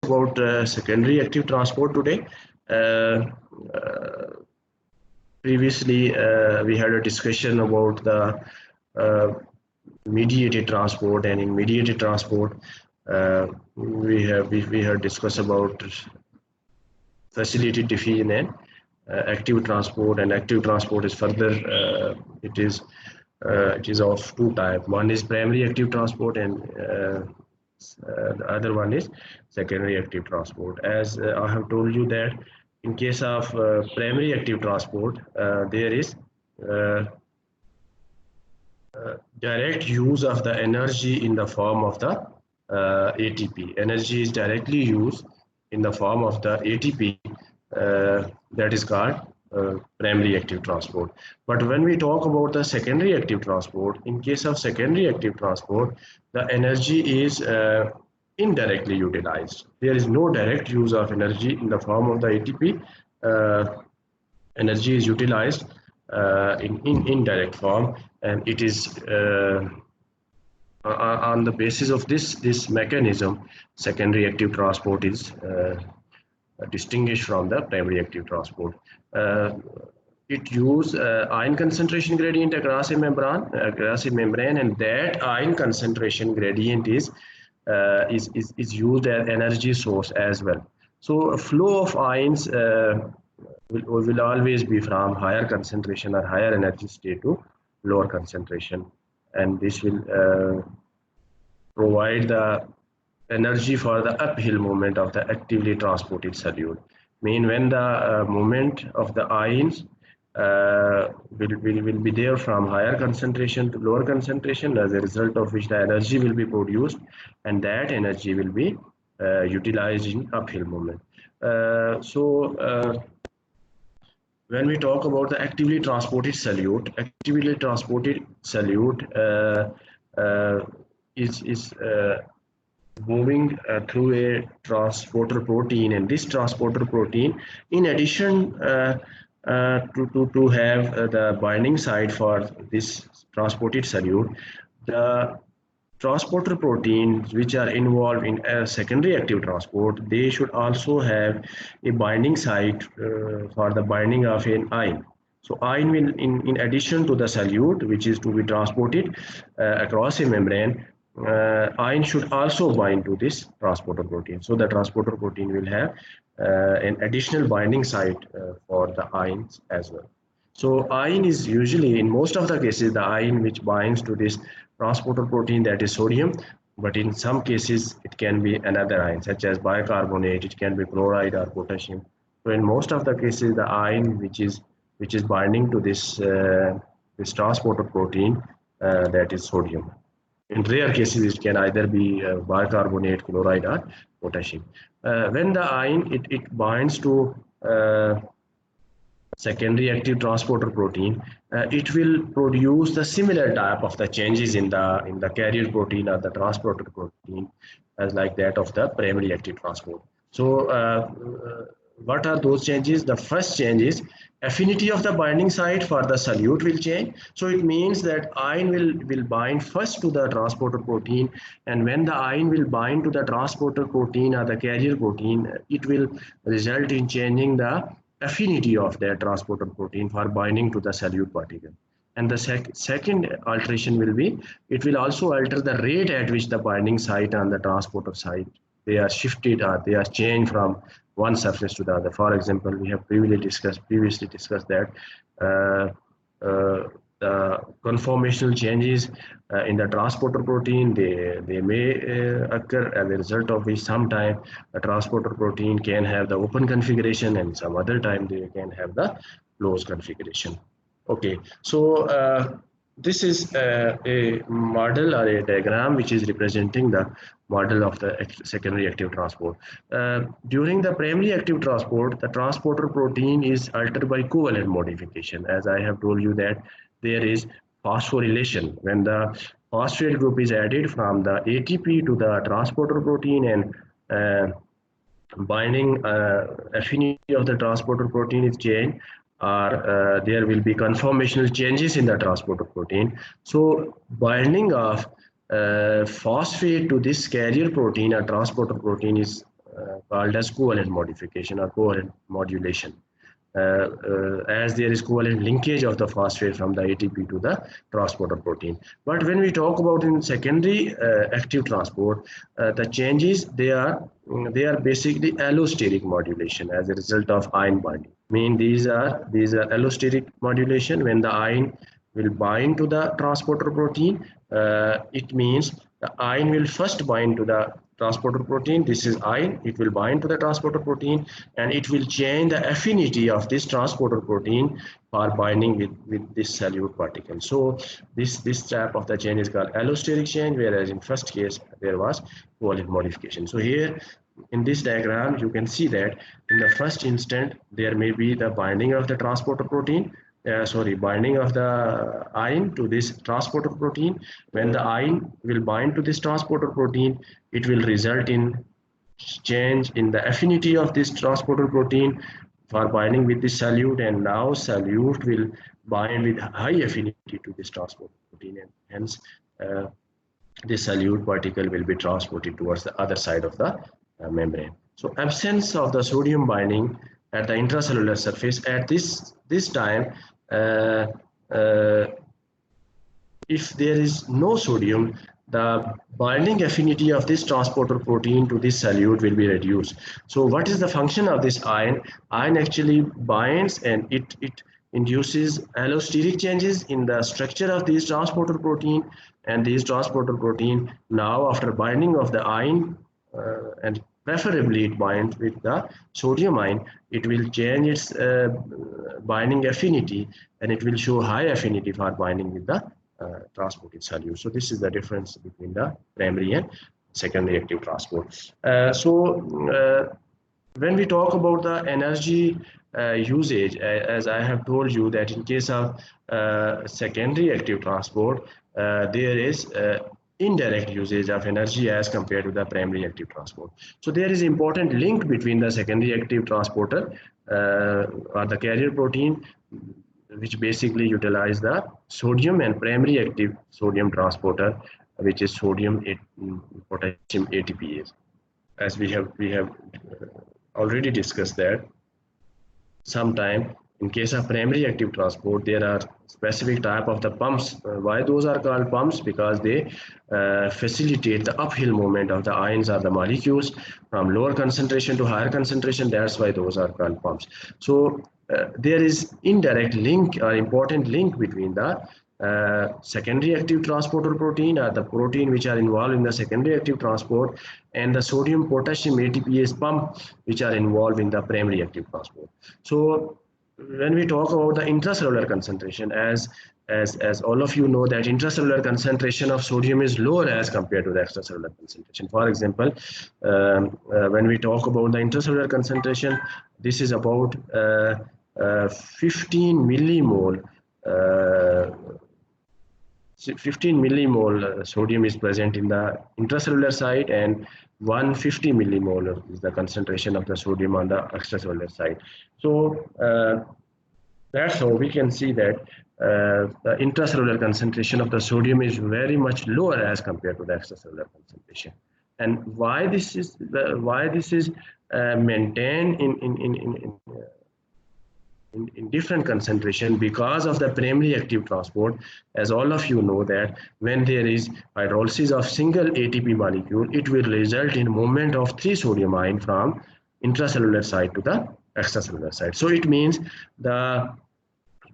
about secondary active transport today. Previously, we had a discussion about the mediated transport, and in mediated transport, we had discussed about facilitated diffusion and active transport. And active transport is further it is of two types. One is primary active transport, and the other one is secondary active transport. As I have told you that in case of primary active transport, there is direct use of the energy in the form of the ATP. Energy is directly used in the form of the ATP, that is called primary active transport. But when we talk about the secondary active transport, in case of secondary active transport, the energy is indirectly utilized. There is no direct use of energy in the form of the ATP. Energy is utilized in indirect form, and it is on the basis of this mechanism, secondary active transport is distinguished from the primary active transport. It uses ion concentration gradient across a membrane, and that ion concentration gradient is used as energy source as well. So a flow of ions will always be from higher concentration or higher energy state to lower concentration, and this will provide the energy for the uphill movement of the actively transported solute. Mean when the movement of the ions will be there from higher concentration to lower concentration, as a result of which the energy will be produced, and that energy will be utilized in uphill movement. When we talk about the actively transported solute is moving through a transporter protein, and this transporter protein, in addition to have the binding site for this transported solute, the transporter proteins which are involved in a secondary active transport, they should also have a binding site for the binding of an ion. So ion will, in addition to the solute which is to be transported across a membrane, ion should also bind to this transporter protein. So the transporter protein will have an additional binding site for the ions as well. So ion is usually, in most of the cases, the ion which binds to this transporter protein, that is sodium, but in some cases it can be another ion such as bicarbonate, it can be chloride or potassium. So in most of the cases, the ion which is binding to this this transporter protein, that is sodium. In rare cases, it can either be bicarbonate, chloride, or potassium. When the ion it binds to secondary active transporter protein, it will produce the similar type of the changes in the carrier protein or the transporter protein as like that of the primary active transport. So what are those changes? The first change is affinity of the binding site for the solute will change. So it means that ion will bind first to the transporter protein, and when the ion will bind to the transporter protein or the carrier protein, it will result in changing the affinity of that transporter protein for binding to the solute particle. And the second alteration will be, it will also alter the rate at which the binding site and the transporter site, they are shifted or they are changed from one surface to the other. For example, we have previously discussed that the conformational changes in the transporter protein, they may occur, as a result of which sometime a transporter protein can have the open configuration, and some other time they can have the closed configuration. Okay, so this is a model or a diagram which is representing the model of the secondary active transport. During the primary active transport, the transporter protein is altered by covalent modification. As I have told you that there is phosphorylation. When the phosphate group is added from the ATP to the transporter protein, and binding affinity of the transporter protein is changed, or there will be conformational changes in the transporter protein. So binding of phosphate to this carrier protein or transporter protein is called as covalent modification or covalent modulation. As there is covalent linkage of the phosphate from the ATP to the transporter protein. But when we talk about in secondary active transport, the changes they are basically allosteric modulation as a result of ion binding. These are allosteric modulation. When the ion will bind to the transporter protein, it means the ion will first bind to the transporter protein. This is ion. It will bind to the transporter protein and it will change the affinity of this transporter protein for binding with this solute particle. So this type of the change is called allosteric change, whereas in first case there was covalent modification. So here in this diagram you can see that in the first instant there may be the binding of the transporter protein, binding of the ion to this transporter protein. When the ion will bind to this transporter protein, it will result in change in the affinity of this transporter protein for binding with this solute, and now solute will bind with high affinity to this transporter protein, and hence this solute particle will be transported towards the other side of the membrane. So absence of the sodium binding at the intracellular surface at this time, if there is no sodium, the binding affinity of this transporter protein to this solute will be reduced. So what is the function of this ion? Ion actually binds and it induces allosteric changes in the structure of this transporter protein, and this transporter protein now after binding of the ion and preferably it binds with the sodium ion, it will change its binding affinity and it will show high affinity for binding with the transported solute. So this is the difference between the primary and secondary active transport. When we talk about the energy usage, as I have told you that in case of secondary active transport, there is indirect usage of energy as compared to the primary active transport. So there is important link between the secondary active transporter or the carrier protein, which basically utilize the sodium, and primary active sodium transporter, which is sodium potassium ATPase. As we have already discussed that sometime. In case of primary active transport, there are specific type of the pumps. Why those are called pumps? Because they facilitate the uphill movement of the ions or the molecules from lower concentration to higher concentration. That's why those are called pumps. So there is indirect link or important link between the secondary active transporter protein or the protein which are involved in the secondary active transport and the sodium potassium ATPase pump which are involved in the primary active transport. So when we talk about the intracellular concentration, as all of you know that intracellular concentration of sodium is lower as compared to the extracellular concentration. For example, when we talk about the intracellular concentration, this is about 15 millimole 15 millimole sodium is present in the intracellular side, and 150 millimolar is the concentration of the sodium on the extracellular side. So that's how we can see that the intracellular concentration of the sodium is very much lower as compared to the extracellular concentration. And why this is maintained in different concentration? Because of the primary active transport. As all of you know that when there is hydrolysis of single ATP molecule, it will result in movement of 3 sodium ion from intracellular side to the extracellular side. So it means the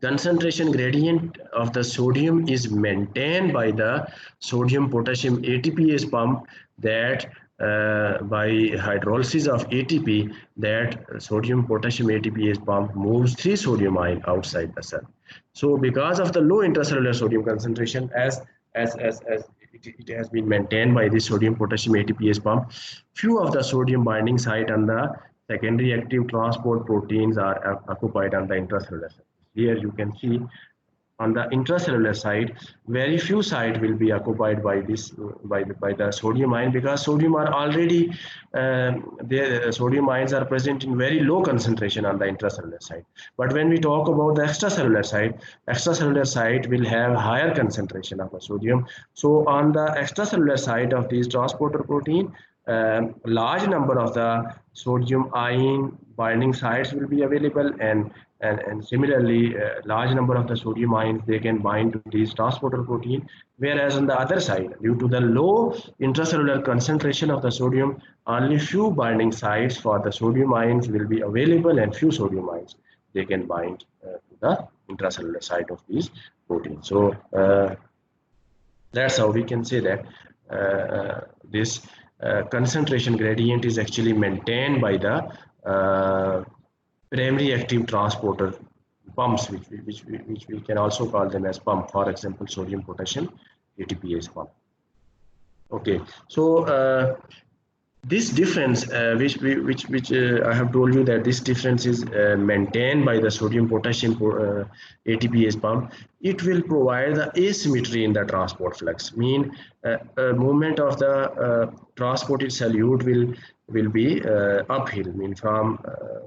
concentration gradient of the sodium is maintained by the sodium potassium ATPase pump, that by hydrolysis of ATP, that sodium potassium ATPase pump moves 3 sodium ion outside the cell. So because of the low intracellular sodium concentration, as it has been maintained by the sodium potassium ATPase pump, few of the sodium binding site on the secondary active transport proteins are occupied on the intracellular side. Here you can see on the intracellular side, very few sites will be occupied by this by the sodium ion, because sodium are already sodium ions are present in very low concentration on the intracellular side. But when we talk about the extracellular side will have higher concentration of the sodium. So on the extracellular side of these transporter protein, large number of the sodium ion binding sites will be available, and similarly large number of the sodium ions they can bind to these transporter protein, whereas on the other side, due to the low intracellular concentration of the sodium, only few binding sites for the sodium ions will be available, and few sodium ions they can bind to the intracellular site of these proteins. So that's how we can say that this concentration gradient is actually maintained by the primary active transporter pumps, which we can also call them as pump. For example, sodium potassium ATPase pump. Okay, so this difference, which I have told you that this difference is maintained by the sodium potassium ATPase pump. It will provide the asymmetry in the transport flux. Mean movement of the transported solute will be uphill, mean from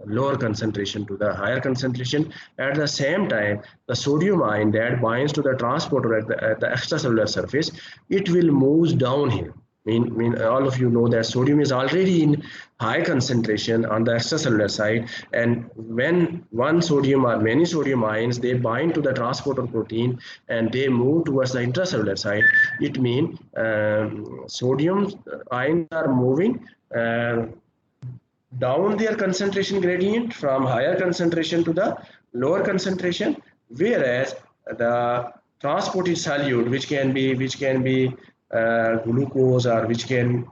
lower concentration to the higher concentration. At the same time, the sodium ion that binds to the transporter at the extracellular surface, it will move downhill. Mean all of you know that sodium is already in high concentration on the extracellular side, and when one sodium or many sodium ions they bind to the transporter protein and they move towards the intracellular side, it means sodium ions are moving down their concentration gradient from higher concentration to the lower concentration, whereas the transported solute, which can be glucose, or which can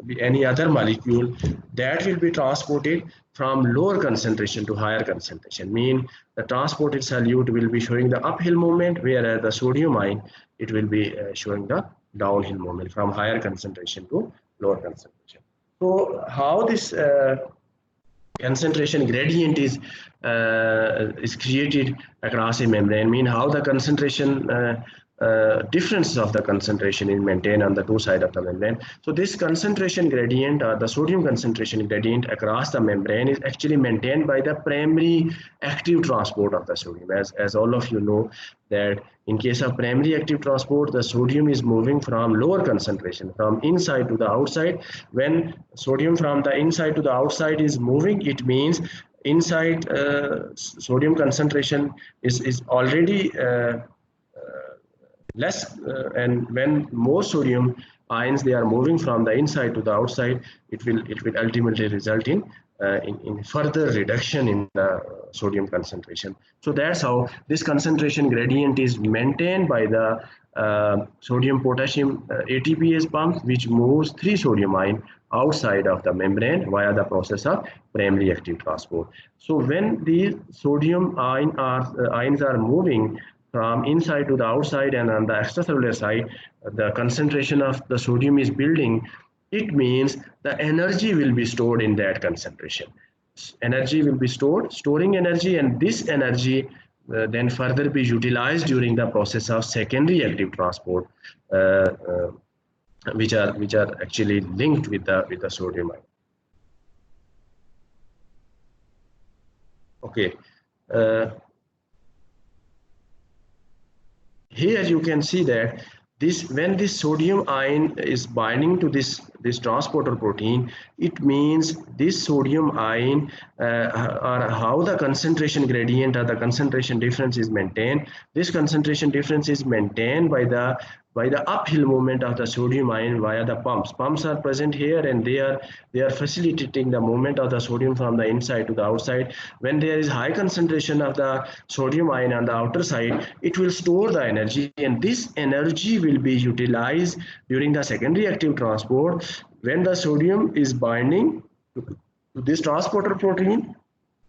be any other molecule, that will be transported from lower concentration to higher concentration. Mean the transported solute will be showing the uphill movement, whereas the sodium ion it will be showing the downhill movement from higher concentration to lower concentration. So how this concentration gradient is created across a membrane, mean how the concentration difference of the concentration is maintained on the two sides of the membrane. So this concentration gradient, or the sodium concentration gradient across the membrane, is actually maintained by the primary active transport of the sodium. As all of you know that in case of primary active transport, the sodium is moving from lower concentration, from inside to the outside. When sodium from the inside to the outside is moving, it means inside sodium concentration is already less, and when more sodium ions they are moving from the inside to the outside, it will ultimately result in further reduction in the sodium concentration. So that's how this concentration gradient is maintained by the sodium potassium ATPase pump, which moves 3 sodium ion outside of the membrane via the process of primary active transport. So when these sodium ions are moving from inside to the outside and on the extracellular side, the concentration of the sodium is building. It means the energy will be stored in that concentration. Energy will be storing energy, and this energy then further be utilized during the process of secondary active transport, which are actually linked with the sodium ion. Okay. Here you can see that when this sodium ion is binding to this transporter protein, it means this sodium ion or how the concentration gradient or the concentration difference is maintained. This concentration difference is maintained by the uphill movement of the sodium ion via the pumps. Pumps are present here, and they are facilitating the movement of the sodium from the inside to the outside. When there is high concentration of the sodium ion on the outer side, it will store the energy, and this energy will be utilized during the secondary active transport. When the sodium is binding to this transporter protein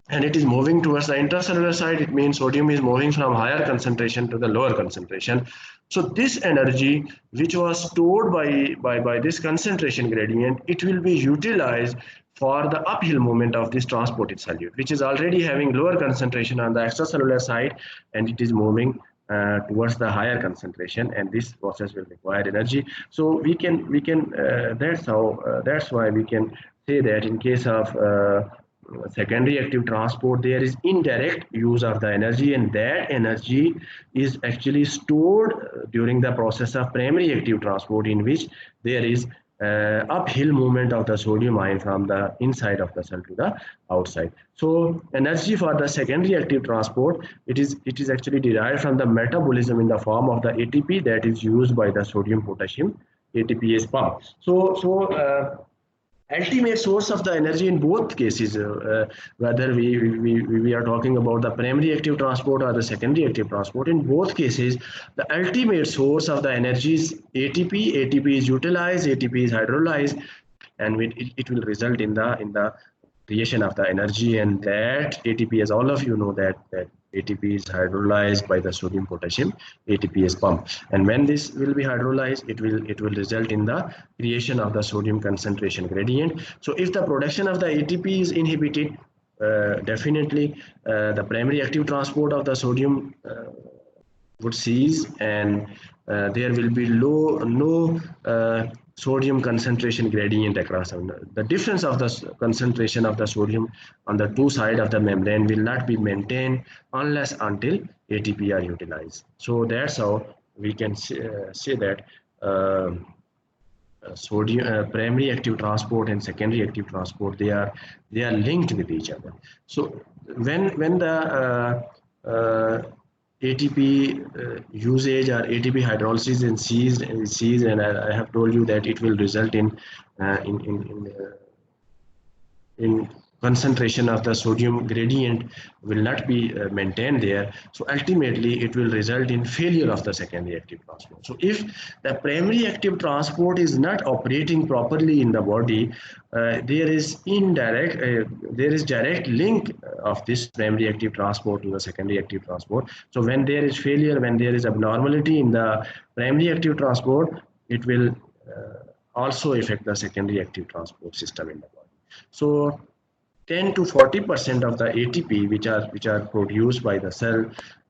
and it is moving towards the intracellular side, it means sodium is moving from higher concentration to the lower concentration. So this energy, which was stored by this concentration gradient, it will be utilized for the uphill movement of this transported solute, which is already having lower concentration on the extracellular side, and it is moving towards the higher concentration, and this process will require energy. So that's why we can say that in case of secondary active transport, there is indirect use of the energy, and that energy is actually stored during the process of primary active transport, in which there is uphill movement of the sodium ion from the inside of the cell to the outside. So energy for the secondary active transport, it is actually derived from the metabolism in the form of the ATP that is used by the sodium potassium ATPase pump. Ultimate source of the energy in both cases, whether we are talking about the primary active transport or the secondary active transport, in both cases the ultimate source of the energy is ATP is utilized, ATP is hydrolyzed, and it will result in the creation of the energy. And that ATP, as all of you know, that ATP is hydrolyzed by the sodium potassium ATPase pump. And when this will be hydrolyzed, it will result in the creation of the sodium concentration gradient. So if the production of the ATP is inhibited, definitely the primary active transport of the sodium would cease, and there will be no sodium concentration gradient across the difference of the concentration of the sodium on the two sides of the membrane will not be maintained unless until ATP are utilized. So that's how we can say that sodium primary active transport and secondary active transport, they are linked with each other. So when the ATP usage or ATP hydrolysis and cease, and I have told you that it will result in concentration of the sodium gradient will not be maintained there. So ultimately it will result in failure of the secondary active transport. So if the primary active transport is not operating properly in the body, there is direct link of this primary active transport to the secondary active transport. So when there is failure, when there is abnormality in the primary active transport, it will also affect the secondary active transport system in the body. So 10 to 40% of the ATP which are produced by the cell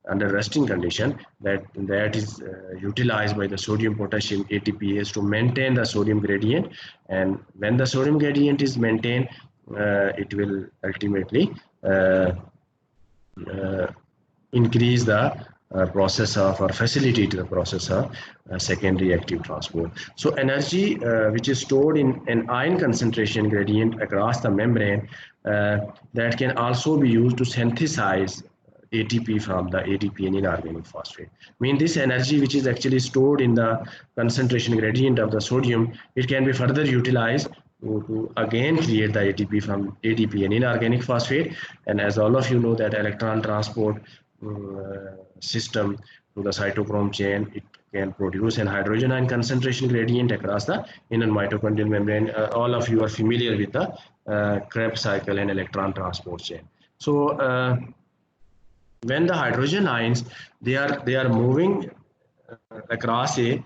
under resting condition, that is utilized by the sodium potassium ATPase to maintain the sodium gradient. And when the sodium gradient is maintained, it will ultimately increase the process of, or facilitate the process of secondary active transport. So energy which is stored in an ion concentration gradient across the membrane, that can also be used to synthesize ATP from the ADP and inorganic phosphate. I mean, this energy which is actually stored in the concentration gradient of the sodium, it can be further utilized to again create the ATP from ADP and inorganic phosphate. And as all of you know, that electron transport system to the cytochrome chain, it can produce an hydrogen ion concentration gradient across the inner mitochondrial membrane. All of you are familiar with the Krebs cycle and electron transport chain. So when the hydrogen ions, they are moving across a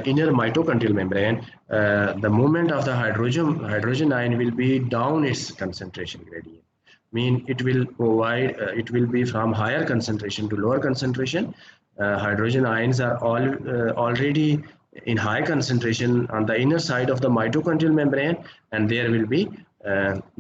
inner mitochondrial membrane, the movement of the hydrogen ion will be down its concentration gradient. Mean it will provide, it will be from higher concentration to lower concentration. Hydrogen ions are already in high concentration on the inner side of the mitochondrial membrane, and there will be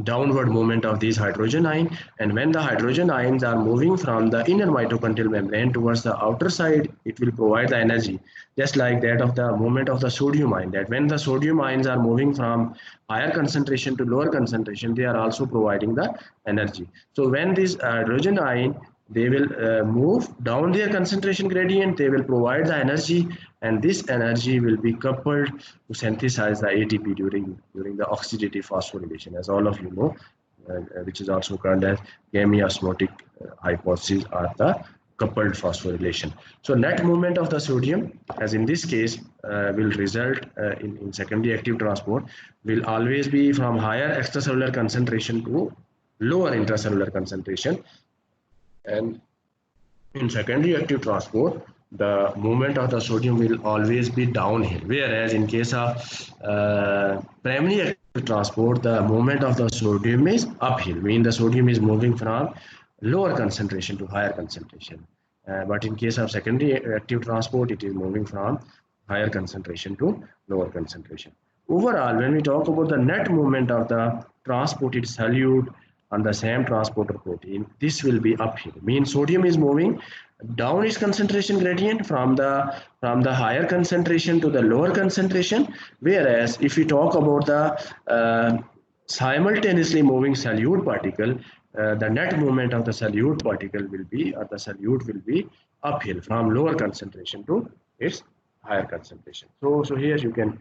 downward movement of these hydrogen ions. And when the hydrogen ions are moving from the inner mitochondrial membrane towards the outer side, it will provide the energy, just like that of the movement of the sodium ion, that when the sodium ions are moving from higher concentration to lower concentration, they are also providing the energy. So when this hydrogen ion, they will move down their concentration gradient, they will provide the energy, and this energy will be coupled to synthesize the ATP during the oxidative phosphorylation, as all of you know, which is also called as chemiosmotic hypothesis or the coupled phosphorylation. So net movement of the sodium, as in this case, will result in secondary active transport, will always be from higher extracellular concentration to lower intracellular concentration. And in secondary active transport, the movement of the sodium will always be downhill, whereas in case of primary active transport, the movement of the sodium is uphill, meaning the sodium is moving from lower concentration to higher concentration. But in case of secondary active transport, it is moving from higher concentration to lower concentration. Overall, when we talk about the net movement of the transported solute on the same transporter protein, this will be uphill. Means sodium is moving down its concentration gradient from the higher concentration to the lower concentration. Whereas if we talk about the simultaneously moving solute particle, the net movement of the solute particle will be, or the solute will be uphill from lower concentration to its higher concentration. So here you can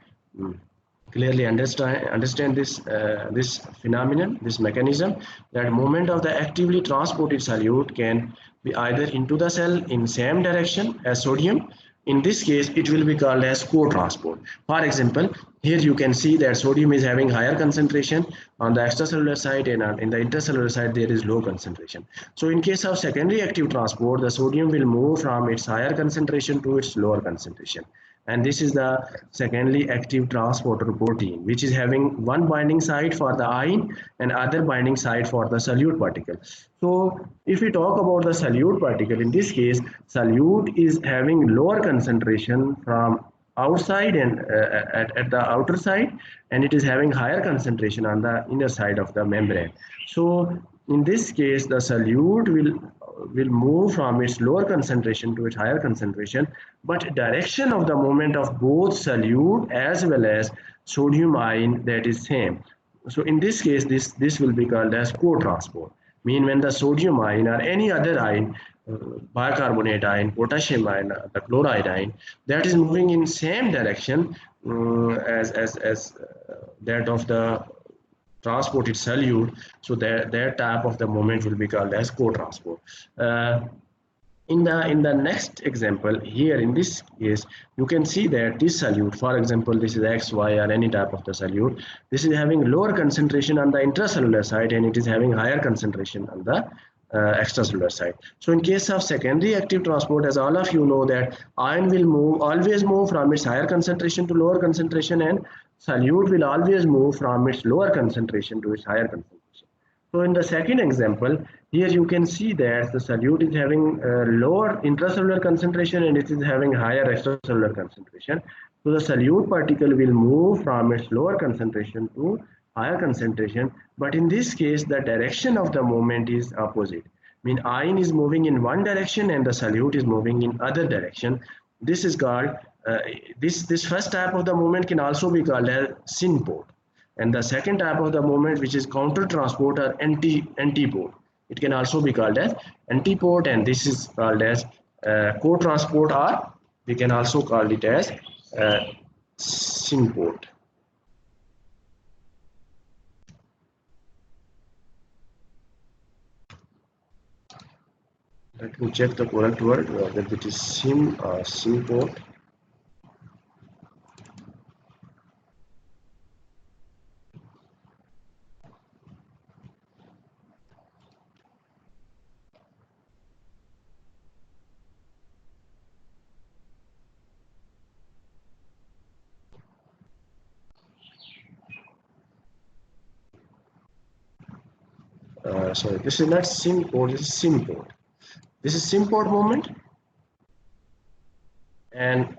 clearly understand this phenomenon, this mechanism, that movement of the actively transported solute can be either into the cell in same direction as sodium. In this case, it will be called as co-transport. For example, here you can see that sodium is having higher concentration on the extracellular side, and in the intracellular side there is low concentration. So in case of secondary active transport, the sodium will move from its higher concentration to its lower concentration. And this is the secondly active transporter protein, which is having one binding site for the ion and other binding site for the solute particle. So if we talk about the solute particle, in this case, solute is having lower concentration from outside and at the outer side, and it is having higher concentration on the inner side of the membrane. So in this case, the solute will move from its lower concentration to its higher concentration, but direction of the movement of both solute as well as sodium ion, that is same. So in this case, this will be called as co-transport. Mean when the sodium ion or any other ion, bicarbonate ion, potassium ion, the chloride ion, that is moving in same direction as that of the transported solute, so that type of the moment will be called as co-transport. In the next example, here in this case, you can see that this solute, for example, this is X, Y, or any type of the solute, this is having lower concentration on the intracellular side, and it is having higher concentration on the extracellular side. So in case of secondary active transport, as all of you know, that ion will always move from its higher concentration to lower concentration, and solute will always move from its lower concentration to its higher concentration. So in the second example, here you can see that the solute is having lower intracellular concentration and it is having higher extracellular concentration. So the solute particle will move from its lower concentration to higher concentration, but in this case, the direction of the movement is opposite. I mean, ion is moving in one direction and the solute is moving in other direction. This is called this first type of the movement can also be called as synport, and the second type of the movement, which is counter transport or antiport, it can also be called as antiport, and this is called as co-transport, or we can also call it as synport. Let me check the correct word, whether it is sim or synport. Sorry, this is not synport, this is synport. This is synport moment, and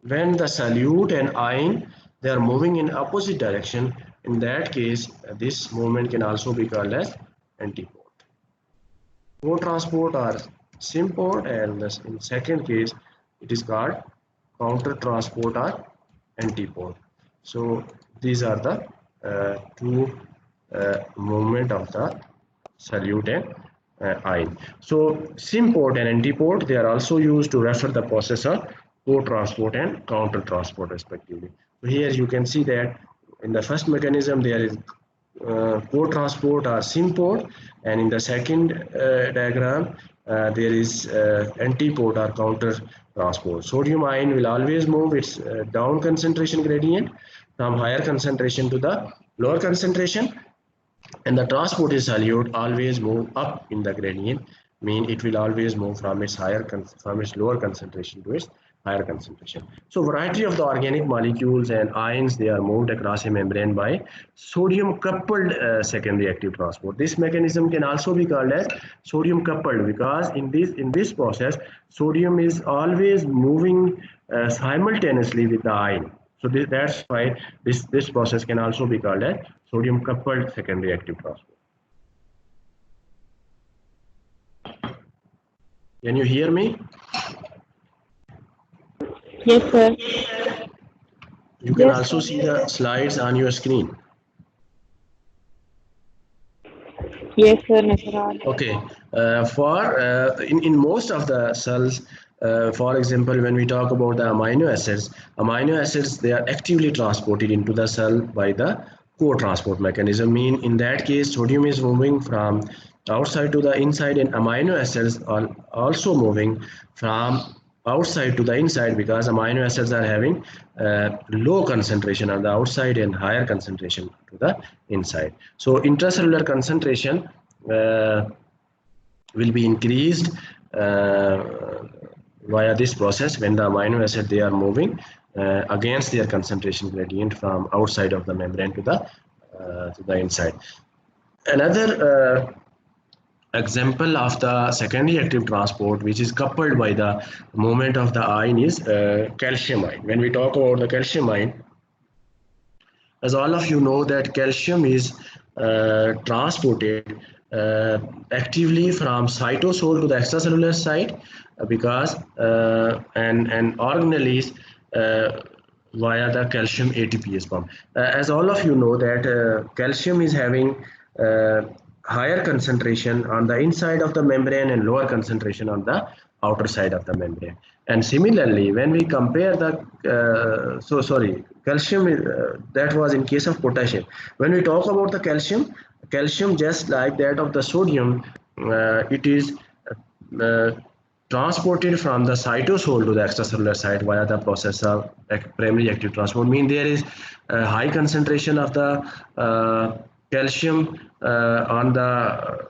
when the solute and ion, they are moving in opposite direction, in that case this movement can also be called as antiport. Co-transport or synport, and in second case it is called counter transport or antiport. So these are the two movement of the solute and ion. So synport and antiport, they are also used to refer the process of co-transport and counter transport respectively. So here you can see that in the first mechanism there is co-transport or synport, and in the second diagram there is antiport or counter transport. Sodium ion will always move its down concentration gradient from higher concentration to the lower concentration, and the transported solute always move up in the gradient, mean it will always move from its lower concentration to its higher concentration. So variety of the organic molecules and ions, they are moved across a membrane by sodium coupled secondary active transport. This mechanism can also be called as sodium coupled, because in this process sodium is always moving simultaneously with the ion. So that's why this process can also be called as sodium coupled secondary active transport. Can you hear me? Yes, sir. You can Yes, also sir. see the slides on your screen. Yes, sir, Nasraj. Okay, in most of the cells, for example, when we talk about the amino acids they are actively transported into the cell by the co-transport mechanism. Mean in that case, sodium is moving from outside to the inside, and amino acids are also moving from outside to the inside because amino acids are having low concentration on the outside and higher concentration to the inside. So intracellular concentration uh, will be increased uh, via this process when the amino acid they are moving against their concentration gradient from outside of the membrane to the inside. Another example of the secondary active transport which is coupled by the movement of the ion is calcium ion. When we talk about the calcium ion, as all of you know that calcium is transported actively from cytosol to the extracellular side because and organelles via the calcium ATPase pump. As all of you know that calcium is having uh, higher concentration on the inside of the membrane and lower concentration on the outer side of the membrane. And similarly, when we compare the calcium that was in case of potassium. When we talk about the calcium just like that of the sodium, it is uh, transported from the cytosol to the extracellular site via the process of primary active transport. Mean there is a high concentration of the calcium on the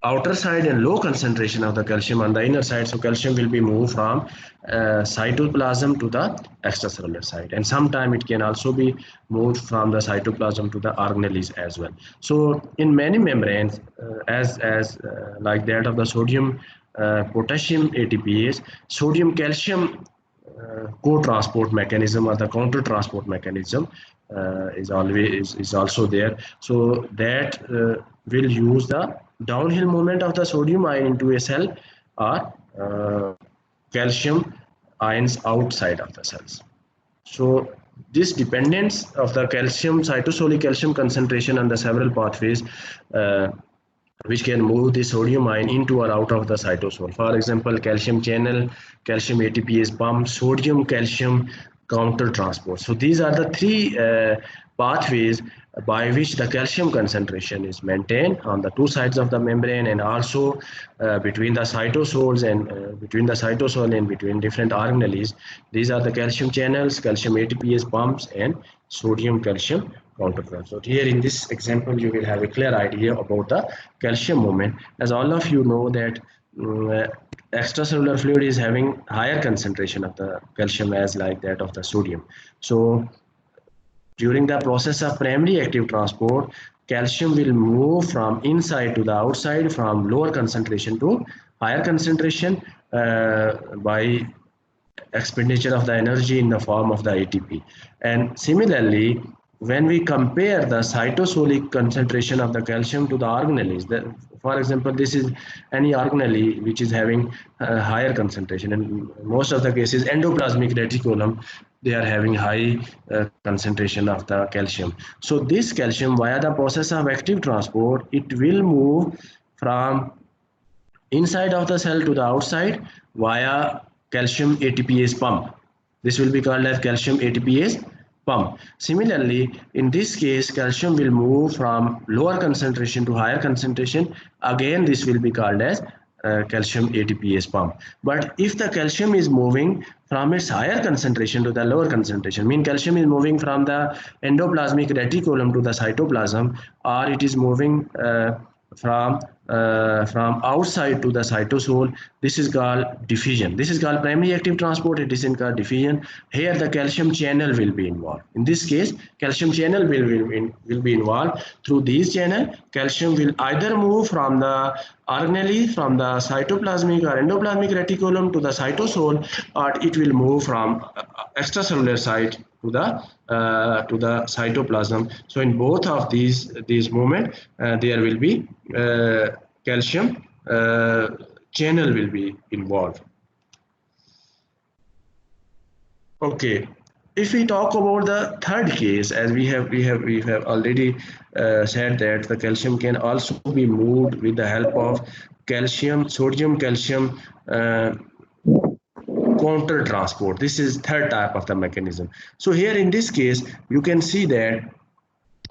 outer side and low concentration of the calcium on the inner side. So calcium will be moved from cytoplasm to the extracellular side, and sometime it can also be moved from the cytoplasm to the organelles as well. So in many membranes, as like that of the sodium potassium ATPase, sodium calcium co-transport mechanism or the counter transport mechanism is also there, so that will use the downhill movement of the sodium ion into a cell or calcium ions outside of the cells. So this dependence of the calcium cytosolic calcium concentration on the several pathways which can move the sodium ion into or out of the cytosol. For example, calcium channel, calcium ATPase pump, sodium calcium counter transport. So these are the three pathways by which the calcium concentration is maintained on the two sides of the membrane, and also between the cytosols and between the cytosol and between different organelles. These are the calcium channels, calcium ATPase pumps, and sodium calcium counter transport. Here in this example, you will have a clear idea about the calcium movement. As all of you know that extracellular fluid is having higher concentration of the calcium as like that of the sodium. So during the process of primary active transport, calcium will move from inside to the outside, from lower concentration to higher concentration by expenditure of the energy in the form of the ATP. And similarly, when we compare the cytosolic concentration of the calcium to the organelles, for example, this is any organelle which is having higher concentration. In most of the cases, endoplasmic reticulum, they are having high concentration of the calcium. So this calcium, via the process of active transport, it will move from inside of the cell to the outside via calcium ATPase pump. This will be called as calcium ATPase pump. Similarly, in this case, calcium will move from lower concentration to higher concentration. Again, this will be called as calcium ATPase pump. But if the calcium is moving from its higher concentration to the lower concentration, mean calcium is moving from the endoplasmic reticulum to the cytoplasm, or it is moving from outside to the cytosol, this is called diffusion. This is called primary active transport. It is called diffusion. Here the calcium channel will be involved. In this case, calcium channel will be involved. Through these channel, calcium will either move from the organelle, from the cytoplasmic or endoplasmic reticulum to the cytosol, or it will move from extracellular side to the cytoplasm. So in both of these movement, there will be calcium channel will be involved. Okay, if we talk about the third case, as we have already said that the calcium can also be moved with the help of sodium calcium counter transport. This is third type of the mechanism. So here in this case, you can see that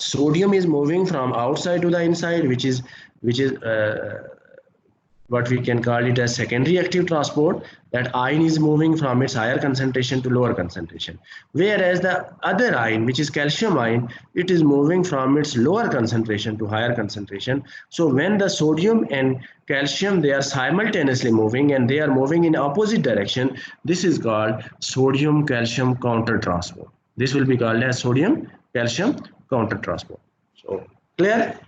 sodium is moving from outside to the inside, which is what we can call it as secondary active transport. That ion is moving from its higher concentration to lower concentration, whereas the other ion, which is calcium ion, it is moving from its lower concentration to higher concentration. So when the sodium and calcium, they are simultaneously moving and they are moving in opposite direction, this is called sodium calcium counter transport. This will be called as sodium calcium counter transport. So clear?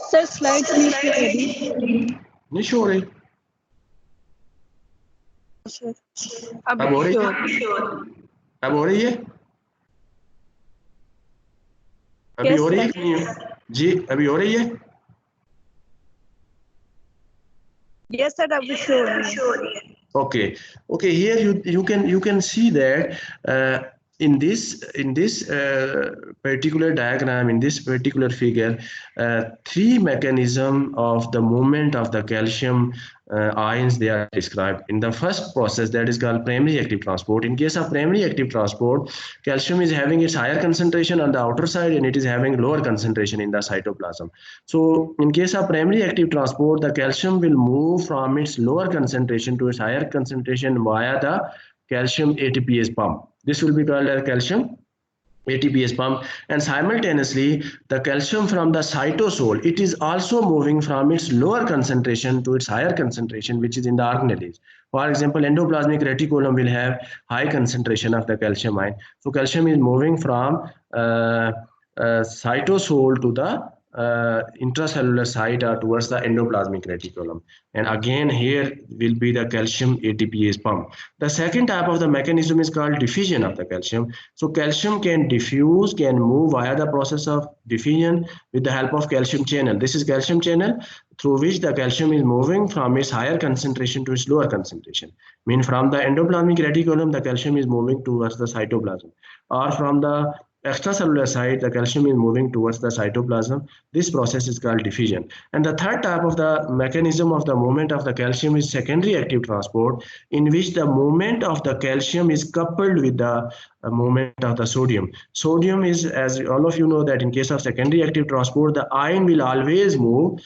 Sir, slides नहीं show अभी. नहीं show हो रही? Sir, अब हो रही है? अब हो रही है? अभी Yes, हो रही है sir. कि नहीं है? जी अभी हो रही है? Yes, sir, अभी show हो रही है. Okay, here you can see that in this particular diagram, in this particular figure, three mechanism of the movement of the calcium ions, they are described. In the first process, that is called primary active transport. In case of primary active transport, calcium is having its higher concentration on the outer side and it is having lower concentration in the cytoplasm. So in case of primary active transport, the calcium will move from its lower concentration to its higher concentration via the calcium ATPase pump. This will be called as calcium ATPase pump, and simultaneously the calcium from the cytosol, it is also moving from its lower concentration to its higher concentration, which is in the organelles. For example, endoplasmic reticulum will have high concentration of the calcium ion. So calcium is moving from cytosol to the intracellular site or towards the endoplasmic reticulum, and again here will be the calcium ATPase pump. The second type of the mechanism is called diffusion of the calcium. So calcium can diffuse, can move via the process of diffusion with the help of calcium channel. This is calcium channel through which the calcium is moving from its higher concentration to its lower concentration. Mean from the endoplasmic reticulum the calcium is moving towards the cytoplasm, or from the extracellular side the calcium is moving towards the cytoplasm. This process is called diffusion. And the third type of the mechanism of the movement of the calcium is secondary active transport, in which the movement of the calcium is coupled with the movement of the sodium. Sodium is, as all of you know, that in case of secondary active transport, the ion will always move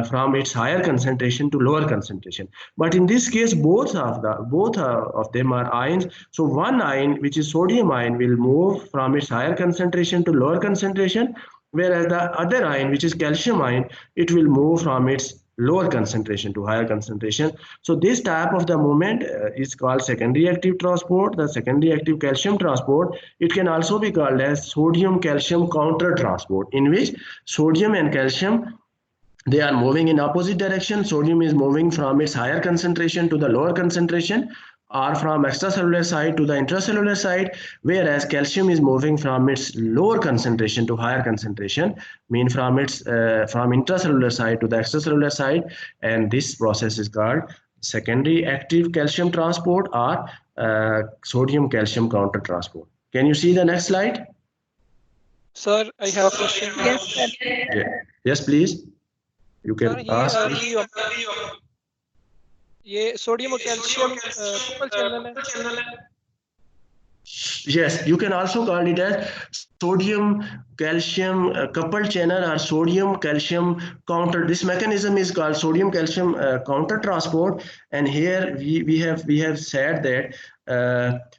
from its higher concentration to lower concentration. But in this case, both of them are ions. So one ion, which is sodium ion, will move from its higher concentration to lower concentration, whereas the other ion, which is calcium ion, it will move from its lower concentration to higher concentration. So this type of the movement is called secondary active transport, the secondary active calcium transport. It can also be called as sodium calcium counter transport, in which sodium and calcium, they are moving in opposite direction. Sodium is moving from its higher concentration to the lower concentration, or from extracellular side to the intracellular side, whereas calcium is moving from its lower concentration to higher concentration, mean from intracellular side to the extracellular side, and this process is called secondary active calcium transport, or sodium calcium counter transport. Can you see the next slide? Sir, I have a question. Yes, sir. Yeah. Yes, please. You can ask. ये sodium और calcium couple channel है. Yes, you can also call it as sodium calcium coupled channel or sodium calcium counter. This mechanism is called sodium calcium counter transport, and here we have said that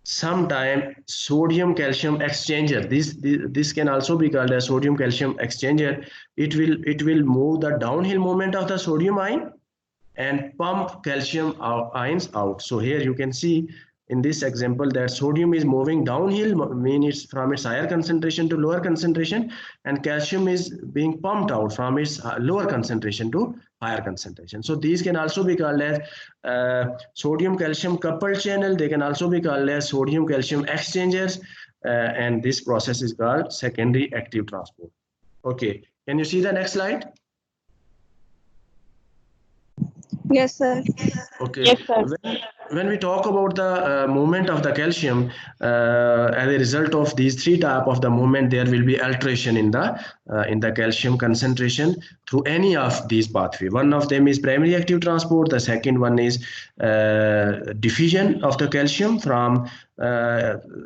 sometime sodium calcium exchanger, this can also be called as sodium calcium exchanger. It will move the downhill movement of the sodium ion and pump calcium ions out. So here you can see in this example that sodium is moving downhill, meaning it's from its higher concentration to lower concentration, and calcium is being pumped out from its lower concentration to higher concentration. So these can also be called as sodium calcium coupled channel. They can also be called as sodium calcium exchangers, and this process is called secondary active transport. Okay, can you see the next slide? Yes, sir. Okay. Yes, sir. When we talk about the movement of the calcium, as a result of these three type of the movement, there will be alteration in the calcium concentration through any of these pathway. One of them is primary active transport. The second one is diffusion of the calcium from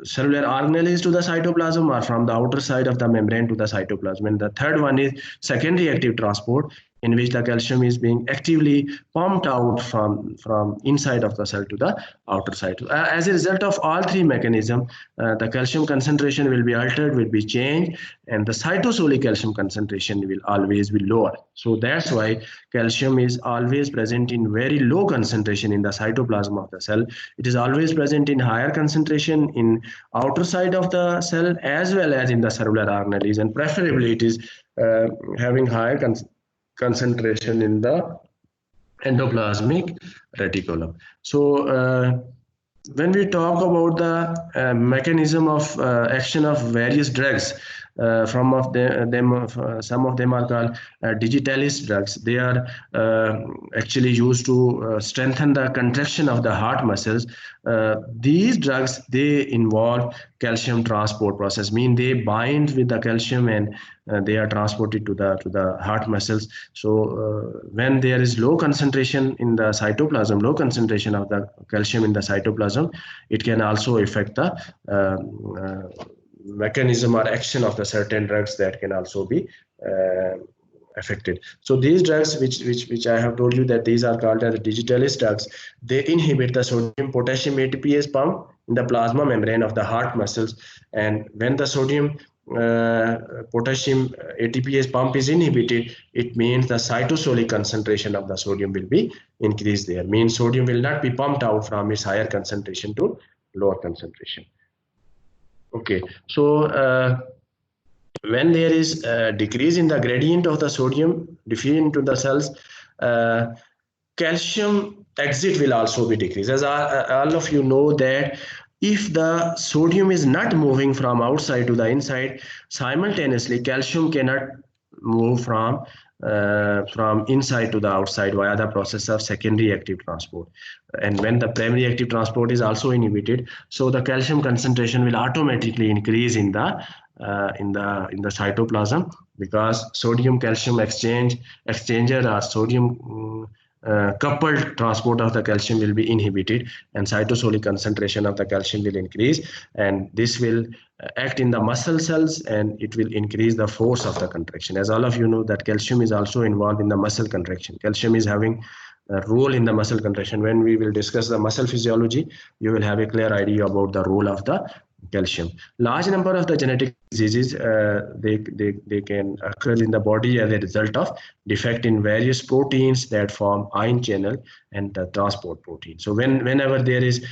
cellular organelles to the cytoplasm, or from the outer side of the membrane to the cytoplasm. And the third one is secondary active transport, in which the calcium is being actively pumped out from inside of the cell to the outer side. As a result of all three mechanisms, the calcium concentration will be altered, will be changed, and the cytosolic calcium concentration will always be lower. So that's why calcium is always present in very low concentration in the cytoplasm of the cell. It is always present in higher concentration in outer side of the cell as well as in the cellular organelles, and preferably it is having higher concentration in the endoplasmic reticulum. So when we talk about the mechanism of action of various drugs, some of them are called digitalis drugs. They are actually used to strengthen the contraction of the heart muscles. These drugs, they involve calcium transport process, mean they bind with the calcium and they are transported to the heart muscles. So when there is low concentration in the cytoplasm, low concentration of the calcium in the cytoplasm, it can also affect the mechanism or action of the certain drugs that can also be affected. So these drugs, which I have told you that these are called as digitalis drugs, they inhibit the sodium potassium ATPase pump in the plasma membrane of the heart muscles. And when the sodium potassium ATPase pump is inhibited, it means the cytosolic concentration of the sodium will be increased there. Means sodium will not be pumped out from its higher concentration to lower concentration. Okay, so when there is a decrease in the gradient of the sodium diffusion into the cells, calcium exit will also be decreased. As all of you know that if the sodium is not moving from outside to the inside, simultaneously calcium cannot move from inside to the outside via the process of secondary active transport. And when the primary active transport is also inhibited, so the calcium concentration will automatically increase in the cytoplasm, because sodium calcium exchanger or sodium coupled transport of the calcium will be inhibited, and cytosolic concentration of the calcium will increase, and this will act in the muscle cells and it will increase the force of the contraction. As all of you know that calcium is also involved in the muscle contraction. Calcium is having a role in the muscle contraction. When we will discuss the muscle physiology, you will have a clear idea about the role of the calcium. Large number of the genetic diseases, they can occur in the body as a result of defect in various proteins that form ion channel and the transport protein. So whenever there is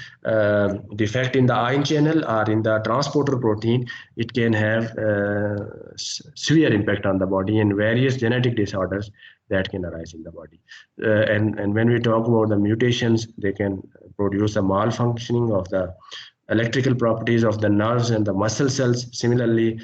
defect in the ion channel or in the transporter protein, it can have severe impact on the body and various genetic disorders that can arise in the body. And when we talk about the mutations, they can produce a malfunctioning of the electrical properties of the nerves and the muscle cells. Similarly,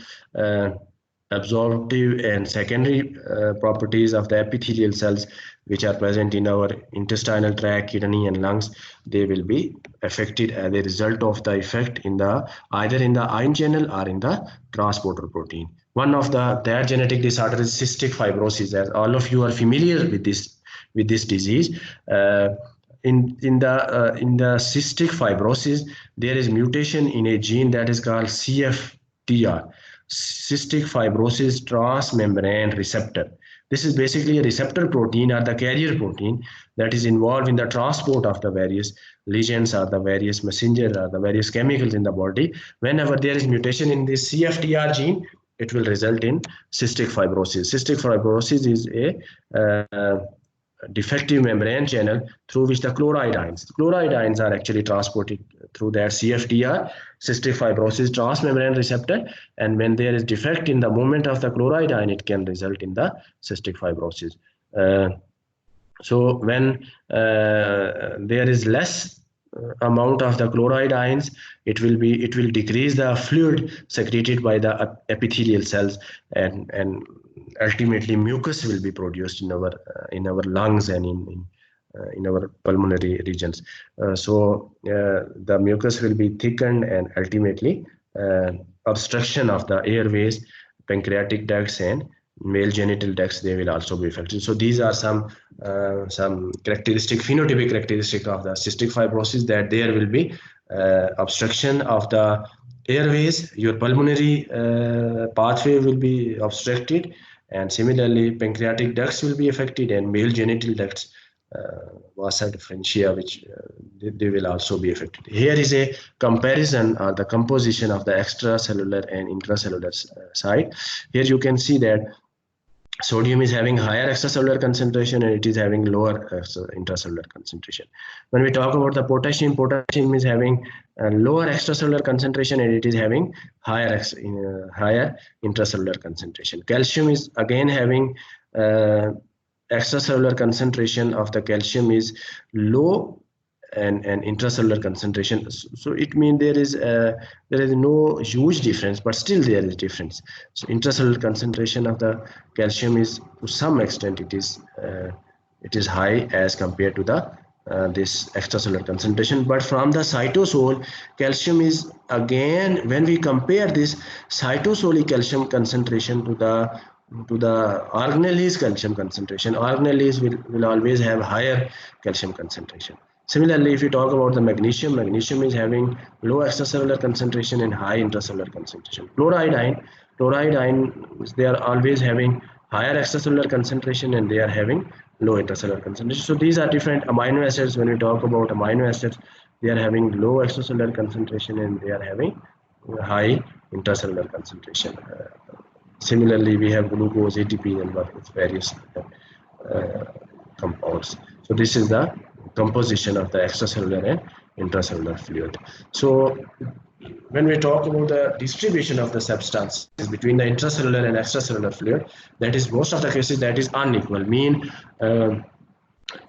absorptive and secondary properties of the epithelial cells, which are present in our intestinal tract, kidney and lungs, they will be affected as a result of the effect in the either in the ion channel or in the transporter protein. One of their genetic disorder is cystic fibrosis. As all of you are familiar with this disease, in the cystic fibrosis, there is mutation in a gene that is called CFTR, cystic fibrosis transmembrane receptor. This is basically a receptor protein or the carrier protein that is involved in the transport of the various lesions or the various messenger or the various chemicals in the body. Whenever there is mutation in this CFTR gene, it will result in cystic fibrosis. Cystic fibrosis is a defective membrane channel through which the chloride ions are actually transported through their CFTR, cystic fibrosis transmembrane receptor, and when there is defect in the movement of the chloride ion, it can result in the cystic fibrosis. So when there is less amount of the chloride ions, it will decrease the fluid secreted by the epithelial cells, and ultimately mucus will be produced in our lungs and in our pulmonary regions. So the mucus will be thickened, and ultimately obstruction of the airways, pancreatic ducts, and male genital ducts, they will also be affected. So these are some phenotypic characteristic of the cystic fibrosis, that there will be obstruction of the airways, your pulmonary pathway will be obstructed, and similarly pancreatic ducts will be affected, and male genital ducts, vasa differentia, which they will also be affected. Here is a comparison of the composition of the extracellular and intracellular side. Here you can see that sodium is having higher extracellular concentration, and it is having lower intracellular concentration. When we talk about the potassium, potassium is having a lower extracellular concentration, and it is having higher intracellular concentration. Calcium is again having extracellular concentration of the calcium is low, and intracellular concentration. So it means there is no huge difference, but still there is difference. So intracellular concentration of the calcium is, to some extent, it is high as compared to the this extracellular concentration. But from the cytosol, calcium is again, when we compare this cytosolic calcium concentration to the organelles calcium concentration, organelles will always have higher calcium concentration. Similarly, if we talk about the magnesium, magnesium is having low extracellular concentration and high intracellular concentration. Chloride ions, they are always having higher extracellular concentration, and they are having low intracellular concentration. So these are different amino acids. When we talk about amino acids, they are having low extracellular concentration, and they are having high intracellular concentration. Similarly, we have glucose, ATP, and its various compounds. So this is the composition of the extracellular and intracellular fluid. So when we talk about the distribution of the substances between the intracellular and extracellular fluid, that is most of the cases that is unequal. Mean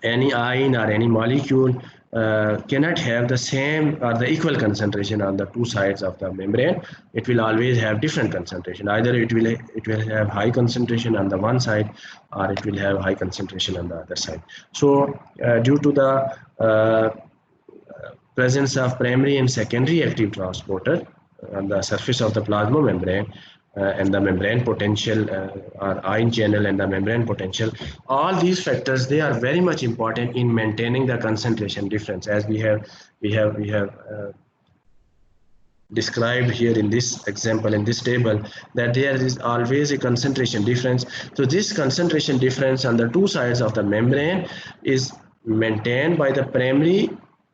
any ion or any molecule cannot have the same or the equal concentration on the two sides of the membrane. It will always have different concentration. Either it will have high concentration on the one side, or it will have high concentration on the other side. So due to the presence of primary and secondary active transporter on the surface of the plasma membrane, and the membrane potential, or ion channel and the membrane potential, all these factors, they are very much important in maintaining the concentration difference, as we have described here in this example, in this table, that there is always a concentration difference. So this concentration difference on the two sides of the membrane is maintained by the primary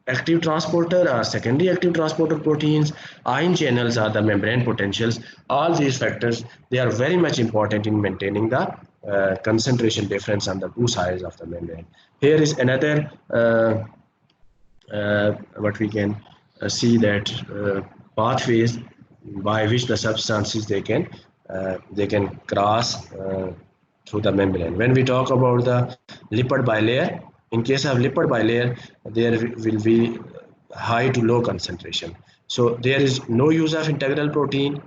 active transporter or secondary active transporter proteins, ion channels, are the membrane potentials. All these factors, they are very much important in maintaining the concentration difference on the two sides of the membrane. Here is another what we can see, that pathways by which the substances they can cross through the membrane. When we talk about the lipid bilayer, in case of lipid bilayer, there will be high to low concentration. So there is no use of integral protein,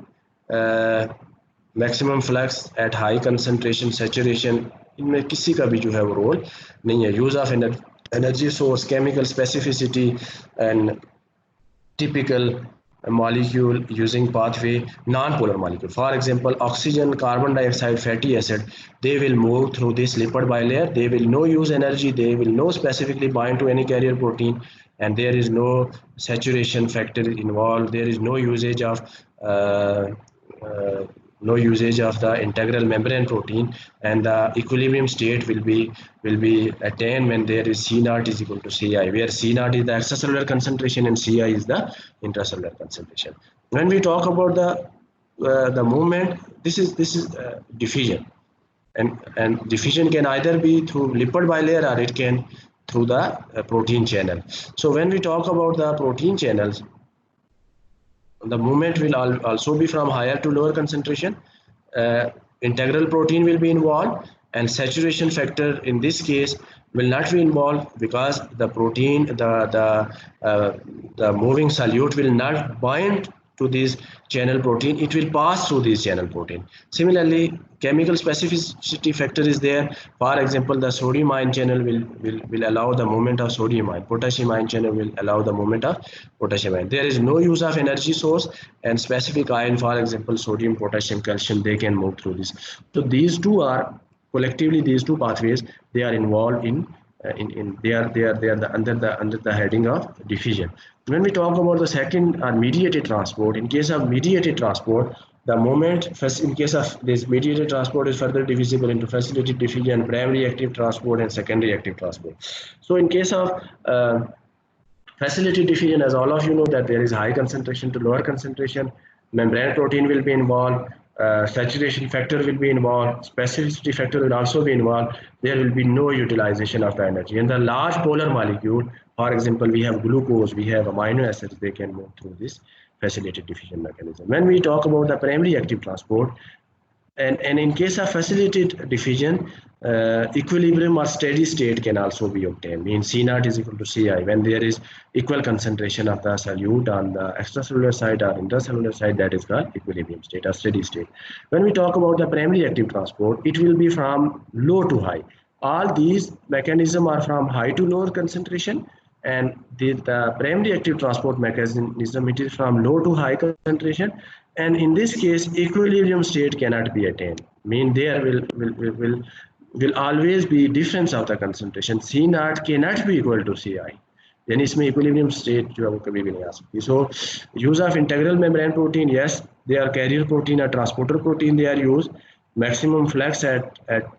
maximum flux at high concentration, saturation, इनमें किसी का भी जो है वो role नहीं है. Use of energy source, chemical specificity, and typical molecule using pathway, non-polar molecule. For example, oxygen, carbon dioxide, fatty acid, they will move through this lipid bilayer. They will no use energy. They will no specifically bind to any carrier protein, and there is no saturation factor involved. There is no usage of the integral membrane protein, and the equilibrium state will be attained when there is C naught is equal to Ci, where C naught is the extracellular concentration and Ci is the intracellular concentration. When we talk about the movement, this is diffusion, and diffusion can either be through lipid bilayer, or it can through the protein channel. So when we talk about the protein channels, the movement will also be from higher to lower concentration. Integral protein will be involved, and saturation factor in this case will not be involved, because the protein, the moving solute will not bind to this channel protein, it will pass through this channel protein. Similarly, chemical specificity factor is there. For example, the sodium ion channel will allow the movement of sodium ion. Potassium ion channel will allow the movement of potassium ion. There is no use of energy source, and specific ion, for example, sodium, potassium, calcium, they can move through this. So these two are collectively, these two pathways, they are involved in they are under the heading of diffusion. When we talk about the second mediated transport, in case of mediated transport, the moment in case of this mediated transport is further divisible into facilitated diffusion, primary active transport, and secondary active transport. So in case of facilitated diffusion, as all of you know, that there is high concentration to lower concentration, membrane protein will be involved, saturation factor will be involved, specificity factor will also be involved. There will be no utilization of the energy. In the large polar molecule, for example, we have glucose, we have amino acids, they can move through this facilitated diffusion mechanism. When we talk about the primary active transport, and in case of facilitated diffusion, equilibrium or steady state can also be obtained. Means C naught is equal to Ci when there is equal concentration of the solute on the extracellular side or intracellular side. That is called equilibrium state or steady state. When we talk about the primary active transport, it will be from low to high. All these mechanisms are from high to lower concentration, and the primary active transport mechanism, it is from low to high concentration. And in this case, equilibrium state cannot be attained. Mean there will always be difference of the concentration. C naught cannot be equal to Ci. Then इसमें equilibrium state जो है वो कभी भी नहीं आ सकती. So use of integral membrane protein, yes, they are carrier protein or transporter protein. They are used. Maximum flux at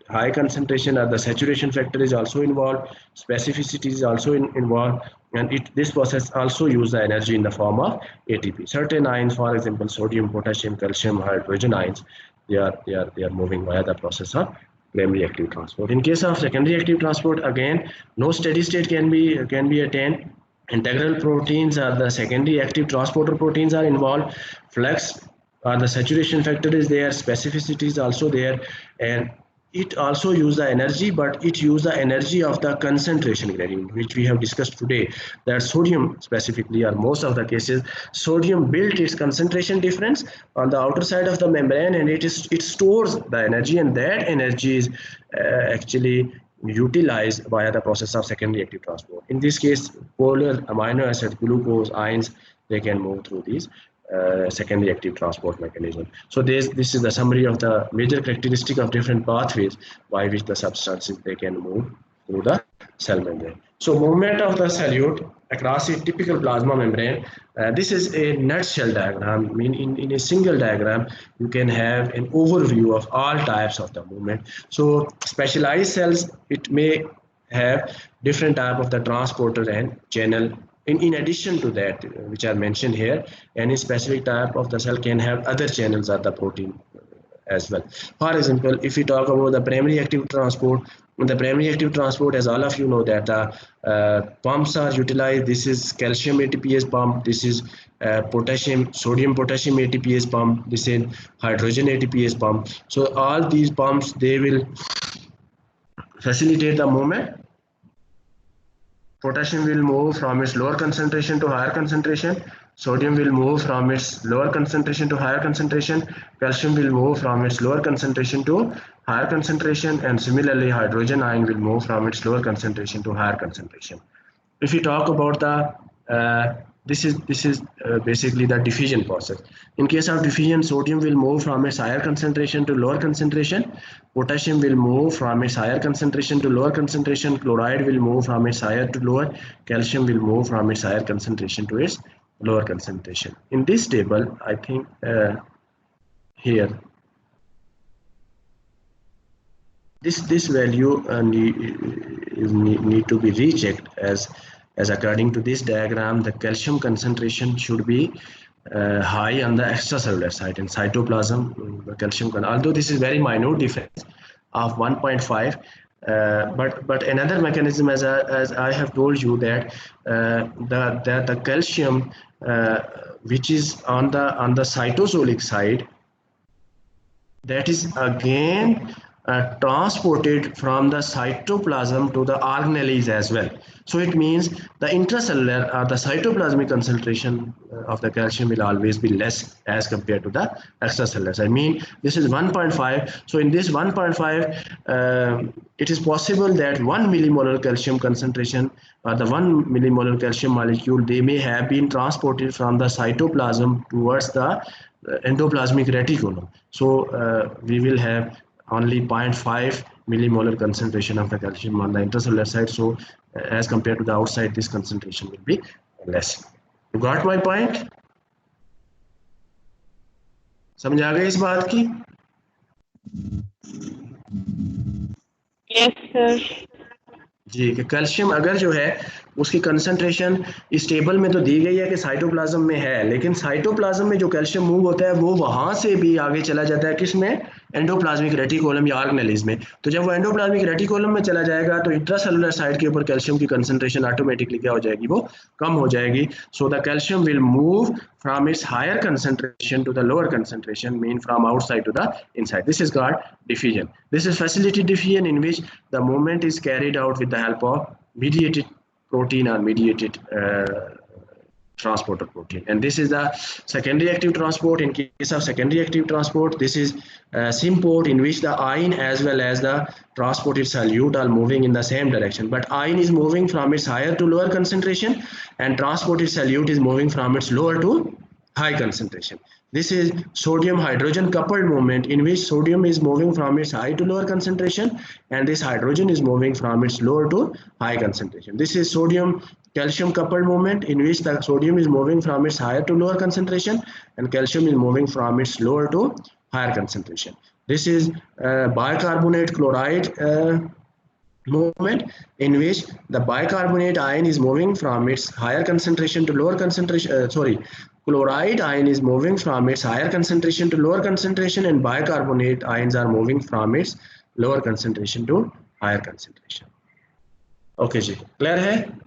high concentration, or the saturation factor is also involved. Specificity is also involved, and this process also use the energy in the form of ATP. Certain ions, for example, sodium, potassium, calcium, hydrogen ions, they are moving via the process of primary active transport. In case of secondary active transport, again, no steady state can be attained. Integral proteins or the secondary active transporter proteins are involved. Flux or the saturation factor is there, specificity is also there, and it also use the energy, but it use the energy of the concentration gradient, which we have discussed today, that sodium specifically, or most of the cases, sodium built its concentration difference on the outer side of the membrane, and it stores the energy, and that energy is actually utilized via the process of secondary active transport. In this case, polar amino acid, glucose, ions, they can move through these secondary active transport mechanism. So this is the summary of the major characteristic of different pathways by which the substances they can move through the cell membrane. So movement of the solute across a typical plasma membrane. This is a nutshell diagram. I mean, in a single diagram, you can have an overview of all types of the movement. So specialized cells, it may have different type of the transporter and channel. In addition to that, which are mentioned here, any specific type of the cell can have other channels of the protein as well. For example, if we talk about the primary active transport, as all of you know, that the pumps are utilized. This is calcium ATPase pump. This is sodium potassium ATPase pump. This is hydrogen ATPase pump. So all these pumps, they will facilitate the movement. Potassium will move from its lower concentration to higher concentration. Sodium will move from its lower concentration to higher concentration. Calcium will move from its lower concentration to higher concentration. And similarly, hydrogen ion will move from its lower concentration to higher concentration. If we talk about the this is basically the diffusion process. In case of diffusion, sodium will move from its higher concentration to lower concentration. Potassium will move from its higher concentration to lower concentration. Chloride will move from its higher to lower. Calcium will move from its higher concentration to its lower concentration. In this table, I think here, this value need to be rechecked, as according to this diagram, the calcium concentration should be high on the extracellular side. In cytoplasm, the calcium, although this is very minute difference of 1.5, but another mechanism, as I have told you, that the calcium which is on the cytosolic side, that is again transported from the cytoplasm to the organelles as well. So it means the intracellular or the cytoplasmic concentration of the calcium will always be less as compared to the extracellular. I mean, this is 1.5. So in this 1.5, it is possible that 1 millimolar calcium concentration or the 1 millimolar calcium molecule, they may have been transported from the cytoplasm towards the endoplasmic reticulum. So we will have only 0.5 millimolar concentration of the calcium on the intracellular side. So as compared to the outside, this concentration will be less. You got my point? समझ आ गई इस बात की? Yes, sir. जी कि calcium अगर जो है उसकी कंसंट्रेशन इस टेबल में तो दी गई है कि साइटोप्लाज्म में है, लेकिन साइटोप्लाज्म में जो कैल्शियम मूव होता है वो वहां से भी आगे चला जाता है किस में? एंडोप्लाज्मिक रेटिकुलम या ऑर्गेनेल्स में। तो जब वो एंडोप्लाज्मिक रेटिकुलम में चला जाएगा तो इंट्रासेलुलर साइड के ऊपर कैल्शियम की कंसंट्रेशन ऑटोमेटिकली क्या हो जाएगी? वो कम हो जाएगी। So the calcium will move from its higher concentration to the lower concentration, mean from outside to the inside. This is called diffusion. This is facilitated diffusion in which the movement is carried out with the help of mediated protein or mediated transporter protein. And this is the secondary active transport. In case of secondary active transport, this is symport in which the ion as well as the transported solute are moving in the same direction. But ion is moving from its higher to lower concentration and transported solute is moving from its lower to high concentration. This is sodium hydrogen coupled movement in which sodium is moving from its high to lower concentration and this hydrogen is moving from its lower to high concentration. This is sodium calcium coupled movement in which the sodium is moving from its higher to lower concentration and calcium is moving from its lower to higher concentration. This is bicarbonate chloride movement in which the bicarbonate ion is moving from its higher concentration to lower concentration, chloride ion is moving from its higher concentration to lower concentration and bicarbonate ions are moving from its lower concentration to higher concentration. Okay जी, clear है?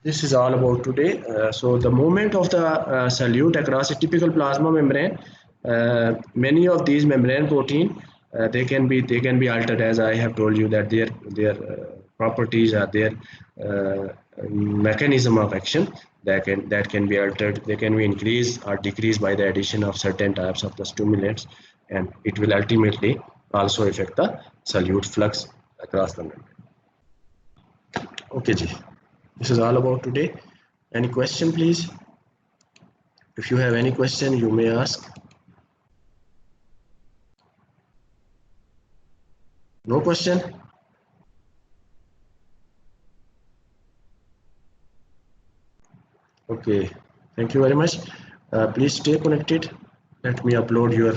This is all about today. So the movement of the solute across a typical plasma membrane, many of these membrane protein they can be altered, as I have told you that their properties are their mechanism of action that can be altered. They can be increased or decreased by the addition of certain types of the stimulants, and it will ultimately also affect the solute flux across the membrane. Okay ji, this is all about today. Any question please? If you have any question you may ask. No question? Okay, thank you very much. Please stay connected. Let me upload your